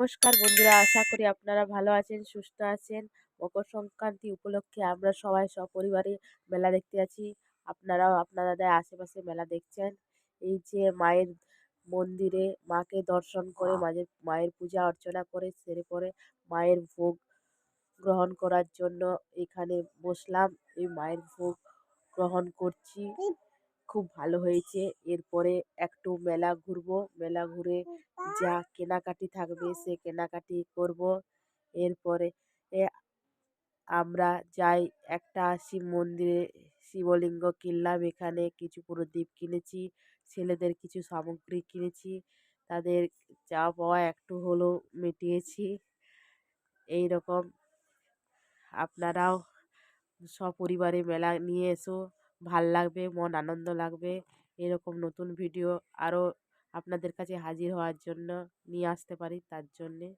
নমস্কার বন্ধুরা, আশা করি আপনারা ভালো আছেন, সুস্থ আছেন। মকর সংক্রান্তি উপলক্ষে আমরা সবাই সপরিবারে মেলা দেখতে যাচ্ছি। আপনারাও আপনাদের আশেপাশে মেলা দেখছেন। এই যে মায়ের মন্দিরে মাকে দর্শন করে মায়ের পূজা অর্চনা করে সেরে পরে মায়ের ভোগ গ্রহণ করার জন্য এখানে বসলাম। এই মায়ের ভোগ গ্রহণ করছি। খুব ভালো হয়েছে। এরপরে একটু মেলা ঘুরবো। মেলা ঘুরে যা কেনাকাটি থাকবে সে কেনাকাটি করব। এরপরে এ আমরা যাই একটা শিব মন্দিরে, শিবলিঙ্গ কিনলাম এখানে, কিছু প্রদীপ কিনেছি, ছেলেদের কিছু সামগ্রী কিনেছি, তাদের চাওয়া পাওয়া একটু হলেও মিটিয়েছি। এই রকম আপনারাও সপরিবারে মেলা নিয়ে এসো, ভাল লাগবে, মন আনন্দ লাগবে। এরকম নতুন ভিডিও আরও আপনাদের কাছে হাজির হওয়ার জন্য নিয়ে আসতে পারি, তার জন্যে